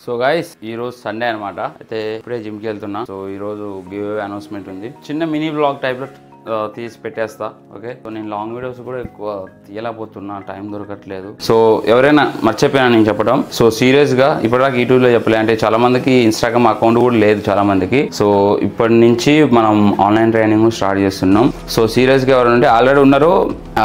So guys ఈ రోజు Sunday అనమాట. అయితే ఇప్పుడే జిమ్కి వెళ్తున్నా. సో ఈ రోజు గివ్ అవే అనౌన్స్మెంట్ ఉంది. చిన్న మినీ బ్లాగ్ టైప్ లో తీసి పెట్టేస్తా. ఓకే, సో నేను లాంగ్ వీడియోస్ కూడా ఎక్కువ తీయలేకపోతున్నా, టైం దొరకట్లేదు. సో ఎవరైనా మర్చిపోయినా నేను చెప్పడం. సో సీరియస్ గా ఇప్పటిదాకా యూట్యూబ్లో చెప్పలే, అంటే చాలా మందికి ఇన్స్టాగ్రామ్ అకౌంట్ కూడా లేదు చాలా మందికి. సో ఇప్పటి నుంచి మనం ఆన్లైన్ ట్రైనింగ్ స్టార్ట్ చేస్తున్నాం. సో సీరియస్ గా ఎవరంటే ఆల్రెడీ ఉన్నారు,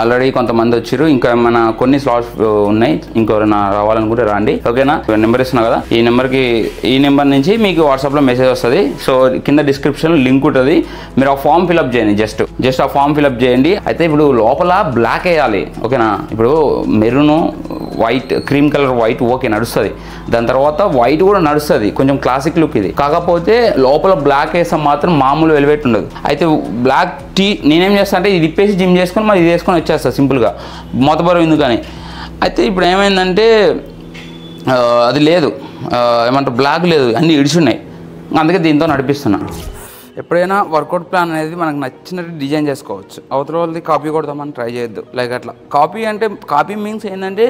ఆల్రెడీ కొంతమంది వచ్చారు, ఇంకా మన కొన్ని స్లాట్స్ ఉన్నాయి, ఇంకెవరైనా రావాలనుకుంటే రండి. ఓకేనా, నెంబర్ ఇస్తున్నా కదా, ఈ నెంబర్ నుంచి మీకు వాట్సాప్ లో మెసేజ్ వస్తుంది. సో కింద డిస్క్రిప్షన్ లింక్ ఉంటుంది, మీరు ఆ ఫామ్ ఫిల్అప్ చేయండి. జస్ట్ ఆ ఫామ్ ఫిల్అప్ చేయండి. అయితే ఇప్పుడు లోపల బ్లాక్ వేయాలి. ఓకేనా, ఇప్పుడు maroon white, cream colour white okay నడుస్తుంది, దాని తర్వాత వైట్ కూడా నడుస్తుంది, కొంచెం క్లాసిక్ లుక్ ఇది. కాకపోతే లోపల బ్లాక్ వేసాం మాత్రం మామూలు వెల్వెట్ ఉండదు. అయితే బ్లాక్ టీ నేనేం చేస్తా అంటే ఇది ఇప్పేసి జిమ్ చేసుకొని మరి ఇది వేసుకొని వచ్చేస్తా సింపుల్గా, మొత్తబరువు ఎందుకని. అయితే ఇప్పుడు ఏమైందంటే అది లేదు, ఏమంటారు బ్లాక్ లేదు, అన్నీ ఇడిచున్నాయి, అందుకే దీంతో నడిపిస్తున్నా. ఎప్పుడైనా వర్కౌట్ ప్లాన్ అనేది మనకు నచ్చినట్టు డిజైన్ చేసుకోవచ్చు, అవతల వాళ్ళది కాపీ కొడదామని ట్రై చేయొద్దు. లైక్ అట్లా కాపీ మీన్స్ ఏంటంటే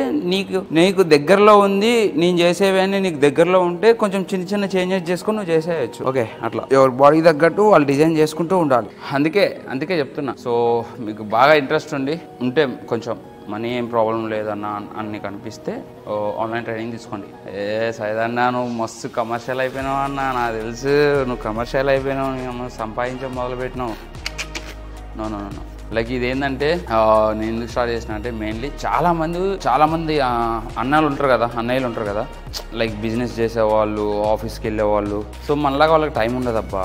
నీకు దగ్గరలో ఉంది, నేను చేసేవన్నీ నీకు దగ్గరలో ఉంటే కొంచెం చిన్న చిన్న చేంజెస్ చేసుకొని నువ్వు చేసేయచ్చు. ఓకే, అట్లా ఎవరి బాడీకి తగ్గట్టు వాళ్ళు డిజైన్ చేసుకుంటూ ఉండాలి. అందుకే చెప్తున్నా. సో మీకు బాగా ఇంట్రెస్ట్ ఉంటే కొంచెం మనీ ఏం ప్రాబ్లం లేదన్న అని కనిపిస్తే ఆన్లైన్ ట్రైనింగ్ తీసుకోండి. సైదన్నా నువ్వు మస్తు కమర్షియల్ అయిపోయినావు అన్న, నాకు తెలుసు నువ్వు కమర్షియల్ అయిపోయినావు, నువ్వు సంపాదించడం మొదలుపెట్టినావు. నో లైక్ ఇదేంటంటే నేను ఎందుకు స్టార్ట్ చేసిన అంటే మెయిన్లీ చాలా మంది అన్నయ్యలు ఉంటారు కదా, లైక్ బిజినెస్ చేసేవాళ్ళు, ఆఫీస్కి వెళ్ళేవాళ్ళు. సో మనలాగా వాళ్ళకి టైం ఉండదబ్బా,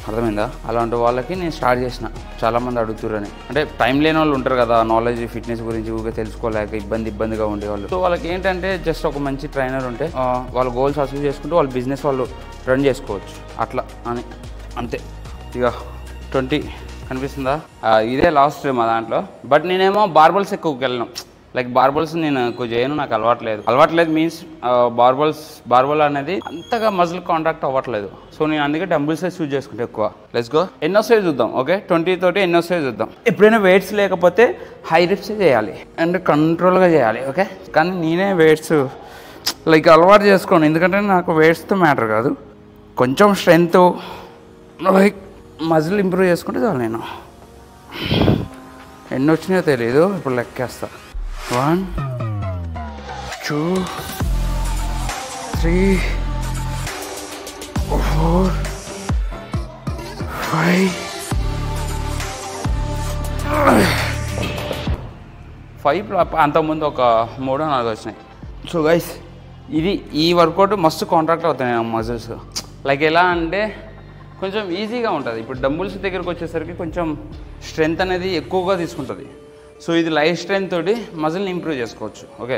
అర్థమైందా? అలాంటి వాళ్ళకి నేను స్టార్ట్ చేసిన. చాలామంది అడుగుతుర్రని, అంటే టైం లేని వాళ్ళు ఉంటారు కదా, నాలెడ్జ్ ఫిట్నెస్ గురించి ఊరికే తెలుసుకోలేక ఇబ్బందిగా ఉండేవాళ్ళు. సో వాళ్ళకి ఏంటంటే జస్ట్ ఒక మంచి ట్రైనర్ ఉంటే వాళ్ళ గోల్స్ అచీవ్ చేసుకుంటూ వాళ్ళ బిజినెస్ వాళ్ళు రన్ చేసుకోవచ్చు. అట్లా అని అంతే. ఇక 20 కనిపిస్తుందా? ఇదే లాస్ట్ మా దాంట్లో. బట్ నేనేమో బార్బల్స్ ఎక్కువకి వెళ్ళను. లైక్ బార్బల్స్ నేను ఎక్కువ చేయను, నాకు అలవాట్లేదు మీన్స్ బార్బల్ అనేది అంతగా మజిల్ కాంటాక్ట్ అవ్వట్లేదు. సో నేను అందుకే డంబుల్ సైజ్ యూజ్ చేసుకుంటే ఎక్కువ. లెట్స్ గో, ఎన్నో సైజ్ చూద్దాం. ఓకే, 20 తోటి ఎన్నో సైజ్ చూద్దాం. ఎప్పుడైనా వెయిట్స్ లేకపోతే హై రిప్స్ చేయాలి అండ్ కంట్రోల్గా చేయాలి. ఓకే, కానీ నేనే వెయిట్స్ లైక్ అలవాటు చేసుకోను, ఎందుకంటే నాకు వెయిట్స్తో మ్యాటర్ కాదు, కొంచెం స్ట్రెంగ్త్ లైక్ మజిల్ ఇంప్రూవ్ చేసుకుంటే చాలు. నేను ఎన్ని వచ్చినాయో తెలియదు, ఇప్పుడు లెక్కేస్తా. 1 2 3 4 5 అంతకుముందు ఒక 3-4 వచ్చినాయి. సో గైస్ ఈ వర్కౌట్ మస్తు కాంట్రాక్ట్ అవుతాయి మజిల్స్. లైక్ ఎలా అంటే కొంచెం ఈజీగా ఉంటుంది. ఇప్పుడు డంబుల్స్ దగ్గరికి వచ్చేసరికి కొంచెం స్ట్రెంగ్త్ అనేది ఎక్కువగా తీసుకుంటుంది. సో ఇది లైట్ స్ట్రెంగ్త్ తోటి మజిల్ని ఇంప్రూవ్ చేసుకోవచ్చు. ఓకే,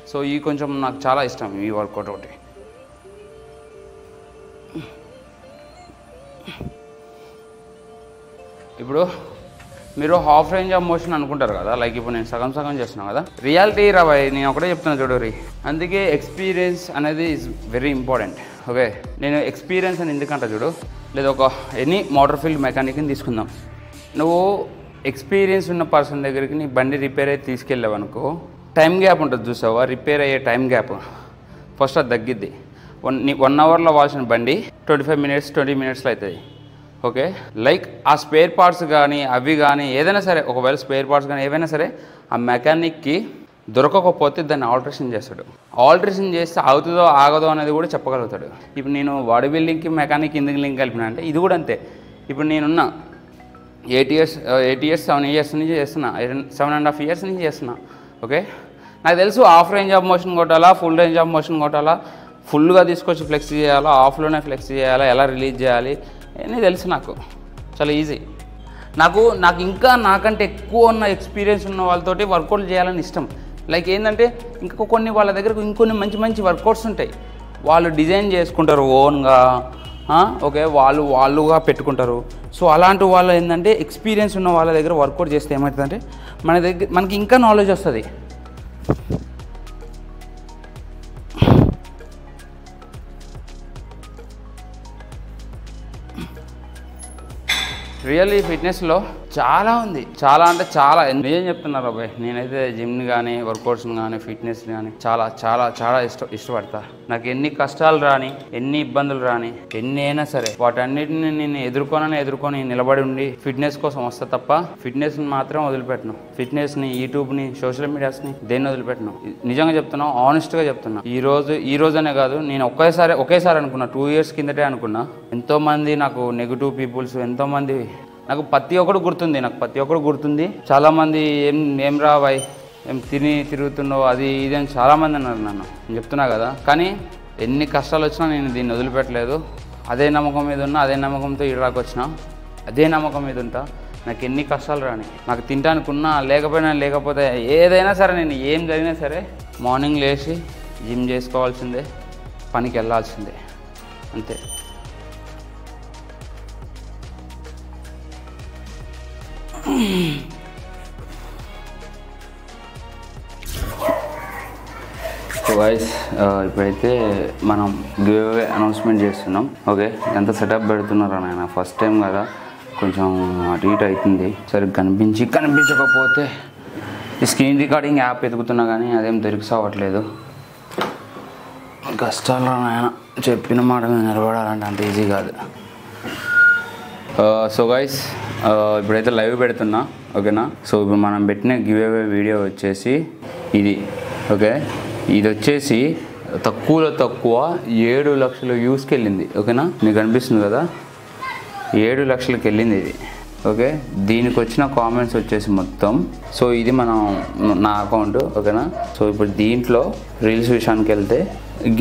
సో ఈ కొంచెం నాకు చాలా ఇష్టం ఈ వర్కౌట్ ఒకటి. ఇప్పుడు మీరు హాఫ్ రేంజ్ ఆఫ్ మోషన్ అనుకుంటారు కదా, లైక్ ఇప్పుడు నేను సగం చేస్తున్నాను కదా, రియాలిటీ రాబాయ్ నేను ఒకటే చెప్తున్నా చూడరి. అందుకే ఎక్స్పీరియన్స్ అనేది ఈజ్ వెరీ ఇంపార్టెంట్. ఓకే, నేను ఎక్స్పీరియన్స్ అని ఎందుకంటే చూడు, లేదా ఒక ఎనీ మోటార్ ఫీల్డ్ మెకానిక్ని తీసుకుందాం. నువ్వు ఎక్స్పీరియన్స్ ఉన్న పర్సన్ దగ్గరికి నీ బండి రిపేర్ అయితే తీసుకెళ్ళావు అనుకో, టైం గ్యాప్ ఉంటుంది చూసావా, రిపేర్ అయ్యే టైం గ్యాప్ ఫస్ట్ అది తగ్గిద్ది. 1 అవర్లో వాల్సిన బండి 25 మినిట్స్ 20 మినిట్స్లో అవుతుంది. ఓకే, లైక్ ఆ స్పేర్ పార్ట్స్ కానీ అవి కానీ ఏదైనా సరే, ఒకవేళ స్పేర్ పార్ట్స్ కానీ ఏవైనా సరే ఆ మెకానిక్కి దొరకకపోతే దాన్ని ఆల్టరేషన్ చేస్తాడు. ఆల్టరేషన్ చేస్తే అవుతుందో ఆగదో అనేది కూడా చెప్పగలుగుతాడు. ఇప్పుడు నేను బాడీ బిల్డింగ్కి మెకానిక్ ఎందుకు లింక్ కలిపినా అంటే ఇది కూడా అంతే. ఇప్పుడు నేనున్న 8 ఇయర్స్ 7 ఇయర్స్ నుంచి చేస్తున్నా, 7.5 ఇయర్స్ నుంచి చేస్తున్నా. ఓకే, నాకు తెలుసు హాఫ్ రేంజ్ ఆఫ్ మోషన్ కొట్టాలా, ఫుల్ రేంజ్ ఆఫ్ మోషన్ కొట్టాలా, ఫుల్గా తీసుకొచ్చి ఫ్లెక్స్ చేయాలా, ఆఫ్లోనే ఫ్లెక్స్ చేయాలా, ఎలా రిలీజ్ చేయాలి అని తెలుసు. నాకు చాలా ఈజీ. నాకు ఇంకా నాకంటే ఎక్కువ ఉన్న ఎక్స్పీరియన్స్ ఉన్న వాళ్ళతోటి వర్కౌట్ చేయాలని ఇష్టం. లైక్ ఏంటంటే ఇంకా కొన్ని వాళ్ళ దగ్గరకు ఇంకొన్ని మంచి వర్కౌట్స్ ఉంటాయి, వాళ్ళు డిజైన్ చేసుకుంటారు ఓన్గా. ఓకే, వాళ్ళుగా పెట్టుకుంటారు. సో అలాంటి వాళ్ళు ఏంటంటే ఎక్స్పీరియన్స్ ఉన్న వాళ్ళ దగ్గర వర్కౌట్ చేస్తే ఏమవుతుందంటే మనకి ఇంకా నాలెడ్జ్ వస్తుంది. రియల్లీ ఫిట్నెస్లో చాలా ఉంది, చాలా అంటే చాలా. నిజం చెప్తున్నారు అబ్బాయి, నేనైతే జిమ్ని కానీ వర్కౌట్స్ని కానీ ఫిట్నెస్ని కానీ చాలా చాలా చాలా ఇష్టపడతా. నాకు ఎన్ని కష్టాలు రాని, ఎన్ని ఇబ్బందులు రాని, ఎన్ని అయినా సరే వాటన్నిటిని నేను ఎదుర్కొని నిలబడి ఉండి ఫిట్నెస్ కోసం వస్తా తప్ప ఫిట్నెస్ని మాత్రం వదిలిపెట్టను. ఫిట్నెస్ని, యూట్యూబ్ని, సోషల్ మీడియాస్ని దేన్ని వదిలిపెట్టను. నిజంగా చెప్తున్నా, ఆనెస్ట్గా చెప్తున్నా. ఈ రోజనే కాదు, నేను ఒకేసారి అనుకున్నా, 2 years కిందటే అనుకున్నా. ఎంతోమంది నాకు నెగిటివ్ పీపుల్స్, ఎంతోమంది నాకు ప్రతి ఒక్కడు గుర్తుంది. చాలామంది ఏం రా బాయ్, ఏం తిరుగుతున్నావు అది ఇది అని చాలామంది అన్నారు నన్ను. నేను చెప్తున్నా కదా, కానీ ఎన్ని కష్టాలు వచ్చినా నేను దీన్ని వదిలిపెట్టలేదు. అదే నమ్మకం మీద ఉన్నా, అదే నమ్మకంతో ఇక్కడికి వచ్చిన, అదే నమ్మకం మీద ఉంటా. నాకు ఎన్ని కష్టాలు రాని, నాకు తింటానుకున్నా లేకపోతే ఏదైనా సరే, నేను ఏం జరిగినా సరే మార్నింగ్ లేచి జిమ్ చేసుకోవాల్సిందే, పనికి వెళ్ళాల్సిందే, అంతే. సో గైస్, ఇప్పుడైతే మనం గివ్ అవే అనౌన్స్మెంట్ చేస్తున్నాం. ఓకే, ఎంత సెటప్ పెడుతున్నారా నాయన, ఫస్ట్ టైం కదా, కొంచెం అటు ఇటు అవుతుంది. సరే కనిపించకపోతే ఈ స్క్రీన్ రికార్డింగ్ యాప్ ఎదుగుతున్నా కానీ అదేం దొరికిసావట్లేదు. కష్టాలు నాయన, చెప్పిన మాట మీద నిలబడాలంటే అంత ఈజీ కాదు. సో గైస్, ఇప్పుడైతే లైవ్ పెడుతున్నా, ఓకేనా. సో ఇప్పుడు మనం పెట్టిన గివ్ అవే వీడియో వచ్చేసి ఇది. ఓకే, ఇది వచ్చేసి తక్కువలో తక్కువ 7 లక్షల వ్యూస్కి వెళ్ళింది. ఓకేనా, మీకు అనిపిస్తుంది కదా, 7 లక్షలకి వెళ్ళింది ఇది. ఓకే, దీనికి వచ్చిన కామెంట్స్ వచ్చేసి మొత్తం, సో ఇది నా అకౌంట్. ఓకేనా, సో ఇప్పుడు దీంట్లో రీల్స్ విషయానికి వెళ్తే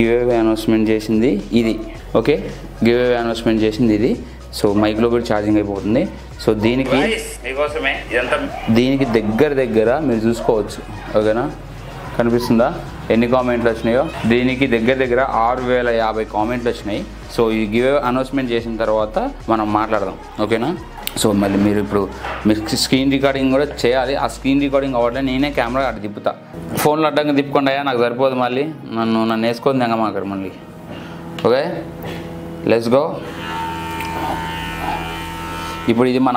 గివ్ అవే అనౌన్స్మెంట్ చేసింది ఇది. ఓకే, గివ్ అవే అనౌన్స్మెంట్ చేసింది ఇది. సో మైక్లో కూడా ఛార్జింగ్ అయిపోతుంది. సో దీనికి దగ్గర మీరు చూసుకోవచ్చు. ఓకేనా, కనిపిస్తుందా ఎన్ని కామెంట్లు వచ్చినాయో? దీనికి దగ్గర 6050 కామెంట్లు వచ్చినాయి. సో ఈ గివ్ అవే అనౌన్స్మెంట్ చేసిన తర్వాత మనం మాట్లాడదాం. ఓకేనా, సో మళ్ళీ మీరు ఇప్పుడు స్క్రీన్ రికార్డింగ్ కూడా చేయాలి. ఆ స్క్రీన్ రికార్డింగ్ అవ్వడం నేనే కెమెరా అటు తిప్పుతా. ఫోన్లో అడ్డంగా తిప్పుకుండా నాకు సరిపోదు, మళ్ళీ నన్ను వేసుకొని తెంగమాకరు మళ్ళీ. Okay, let's go. ఇప్పుడు ఇది మన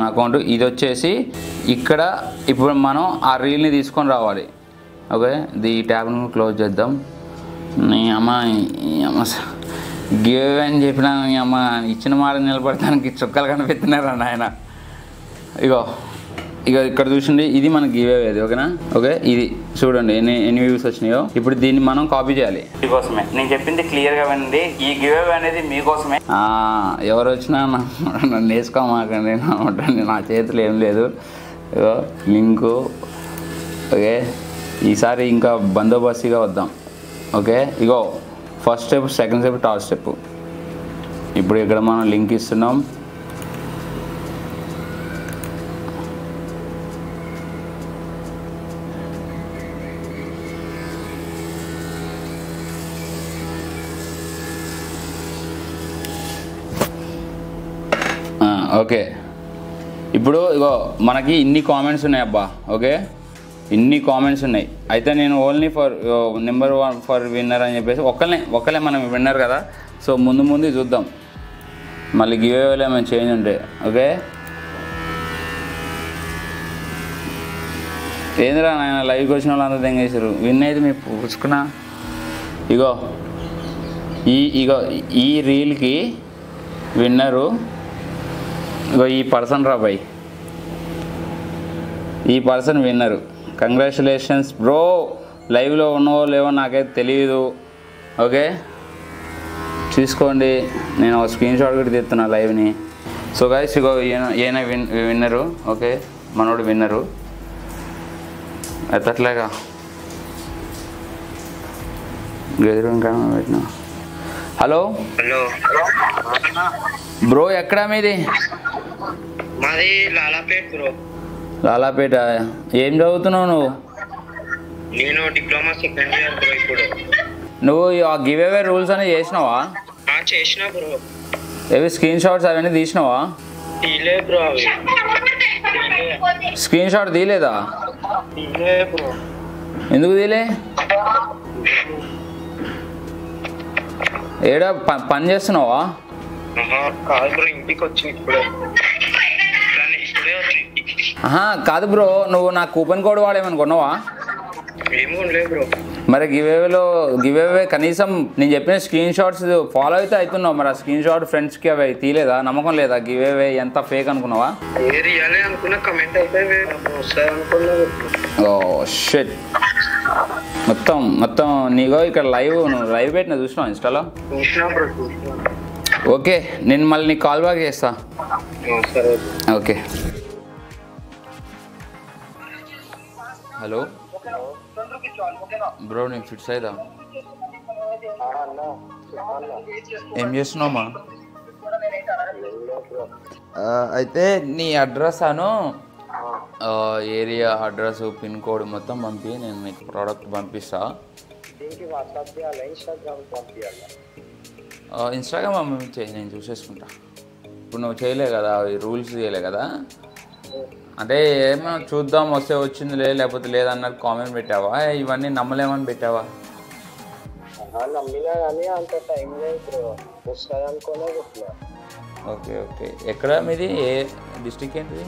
అకౌంటు, ఇది వచ్చేసి ఇక్కడ ఇప్పుడు మనం ఆ రీల్ని తీసుకొని రావాలి. ఓకే, ఈ ట్యాబ్ను క్లోజ్ చేద్దాం. నీ అమ్మ గివ్ అవే అని చెప్పినా, నీ అమ్మ ఇచ్చిన మాట నిలబడటానికి చుక్కలు కనిపెడుతున్నారు ఆయన. ఇగో ఇక్కడ చూసిండి, ఇది మన గివ్ అవే. ఓకేనా, ఓకే, ఇది చూడండి ఎన్ని వ్యూస్ వచ్చినాయో. ఇప్పుడు దీన్ని మనం కాపీ చేయాలి. మీకోసమే నేను చెప్పింది క్లియర్గా వినండి, ఈ గివ్ అవే అనేది మీకోసమే. ఎవరు వచ్చినా నన్ను వేసుకోమాకండి, నా చేతిలో ఏం లేదు. ఇగో లింకు. ఓకే, ఈసారి ఇంకా బందోబస్తుగా వద్దాం. ఓకే, ఇగో first step, second step, third step. ఇప్పుడు ఇక్కడ మనం లింక్ ఇస్తున్నాం. ఓకే, ఇప్పుడు ఇగో మనకి ఇన్ని కామెంట్స్ ఉన్నాయి అబ్బా. ఓకే, ఇన్ని కామెంట్స్ ఉన్నాయి. అయితే నేను only for number 1 for winner అని చెప్పేసి ఒక్కలే మనం విన్నర్ కదా. సో ముందు చూద్దాం, మళ్ళీ గివ్ అవేలో ఏమైనా చేంజ్ ఉంటాయి. ఓకే, ఏందిరా నాయన లైవ్కి వచ్చిన వాళ్ళంతా తెంగేసారు. విన్ అయితే మీరు పుచ్చుకున్నా. ఇగో ఈ రీల్కి విన్నరు ఇగో ఈ పర్సన్ రా బాయ్, ఈ పర్సన్ విన్నరు. Congratulations bro. లైవ్లో ఉన్నావో లేవో నాకైతే తెలియదు. ఓకే, చూసుకోండి, నేను ఒక స్క్రీన్ షాట్ కూడా తీస్తున్నా లైవ్ని. సో గైస్, ఇగో ఈయన విన్నరు. ఓకే, మనోడు విన్నరు. ఎత్తట్లేగా గెదురు పెట్టినా. హలో బ్రో, ఎక్కడా మీది? మాది లాలాపేట్ బ్రో. లాలాపేట. ఏం చదువుతున్నావు నువ్వు? నేను డిప్లొమా సెకండ్ ఇయర్ బ్రో. ఇప్పుడు నువ్వు ఆ గివ్ అవే రూల్స్ అనేది చేసినావా? చేసినా బ్రో. ఏవి స్క్రీన్ షాట్స్ అవన్నీ తీసినావా? తీలే బ్రో. అవి స్క్రీన్ షాట్ తీయలేదా? తీలే బ్రో. ఎందుకు తీలే? ఏడా పని చేస్తున్నావా? కాదు బ్రో, ఇంటికి వచ్చి ఇప్పుడే. కాదు బ్రో, నువ్వు నా కూపన్ కోడ్ వాడేమని కొన్నావా? ఏమో లేదు బ్రో. మరి గివేవే కనీసం నేను చెప్పిన స్క్రీన్ షాట్స్ ఫాలో అయితే అవుతున్నావు. మరి ఆ స్క్రీన్ షాట్ ఫ్రెండ్స్కి అవి తీయలేదా? నమ్మకం లేదా? గివేవే ఎంత ఫేక్ అనుకున్నావా? ఏది ఇవ్వాలి అనుకున్నా కమెంట్ అయితే వస్తుంది అనుకున్నా. Oh shit. మొత్తం నీగో ఇక్కడ నువ్వు లైవ్ పెట్టిన చూసినావు ఇన్స్టాలో? చూసినా బ్రో, చూసినా. ఓకే, నేను మళ్ళీ నీకు కాల్ బ్యాక్ చేస్తా. సరే. ఓకే. హలో బ్రో, నేను ఫిట్స్ అయిదా? ఏం చేస్తున్నావమ్మా? అయితే నీ address area address pin code మొత్తం పంపి, నేను నీకు ప్రోడక్ట్ పంపిస్తా. ఇన్స్టాగ్రామ్ పంపించే, నేను చూసేసుకుంటా. ఇప్పుడు నువ్వు చేయలే కదా, రూల్స్ చేయలే కదా, అంటే ఏమో చూద్దాం వస్తే వచ్చిందిలే లేకపోతే లేదన్నట్టు కామెంట్ పెట్టావా? ఇవన్నీ నమ్మలేమని పెట్టావా? నమ్మినా కానీ అంత టైం లేదు, వస్తుంది అనుకోలే. Okay okay. ఎక్కడ మీది? ఏ డిస్ట్రిక్ట్ ఏంటిది?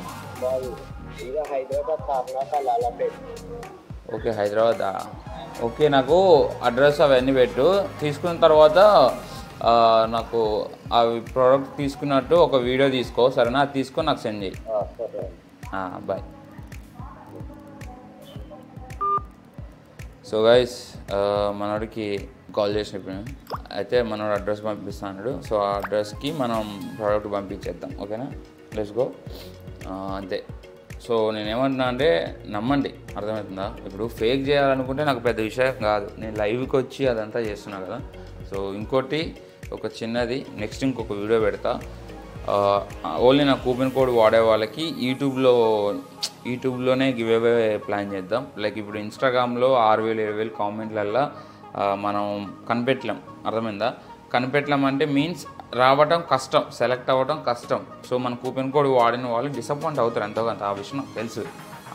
హైదరాబాద్ లాలాపేట్. ఓకే, హైదరాబాదా? ఓకే, నాకు అడ్రస్ అవన్నీ పెట్టు. తీసుకున్న తర్వాత నాకు అవి ప్రోడక్ట్ తీసుకున్నట్టు ఒక వీడియో తీసుకో, సరేనా? అది తీసుకొని నాకు సెండ్ చేయి. బాయ్. సో గైస్, మనోడికి కాల్ చేసినప్పుడు అయితే మనోడు అడ్రస్ పంపిస్తున్నాడు. సో ఆ అడ్రస్కి మనం ప్రోడక్ట్ పంపించేద్దాం. ఓకేనా? Let's go. అంతే. సో నేనేమంటున్నా అంటే నమ్మండి, అర్థమవుతుందా? ఇప్పుడు ఫేక్ చేయాలనుకుంటే నాకు పెద్ద విషయం కాదు, నేను లైవ్కి వచ్చి అదంతా చేస్తున్నా కదా. సో ఇంకోటి ఒక చిన్నది, నెక్స్ట్ ఇంకొక వీడియో పెడతా. ఓన్లీ నా కూపన్ కోడ్ వాడే వాళ్ళకి యూట్యూబ్లోనే గివ్ అవే ప్లాన్ చేద్దాం. లైక్ ఇప్పుడు ఇన్స్టాగ్రామ్లో 6,000 7,000 కామెంట్లల్లో మనం కనిపెట్టలేం, అర్థమైందా? కనిపెట్టలేం అంటే మీన్స్ రావటం కష్టం, సెలెక్ట్ అవ్వటం కష్టం. సో మన కూపన్ కోడ్ వాడిన వాళ్ళు డిసప్పాయింట్ అవుతారు ఎంతో కొంత, ఆ విషయం నాకు తెలుసు.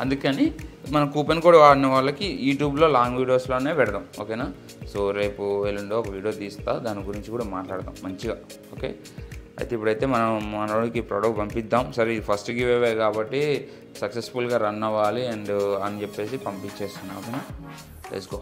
అందుకని మన కూపన్ కోడ్ వాడిన వాళ్ళకి యూట్యూబ్లో లాంగ్ వీడియోస్లోనే పెడదాం. ఓకేనా? సో రేపు ఎల్లుండో ఒక వీడియో తీస్తా, దాని గురించి కూడా మాట్లాడదాం మంచిగా. ఓకే, అయితే ఇప్పుడైతే మనం మనోడికి ప్రోడక్ట్ పంపిద్దాం. సరే, ఇది ఫస్ట్ గివ్ అవే కాబట్టి సక్సెస్ఫుల్గా రన్ అవ్వాలి అని చెప్పేసి పంపించేస్తున్నాం. ఓకేనా? Let's go.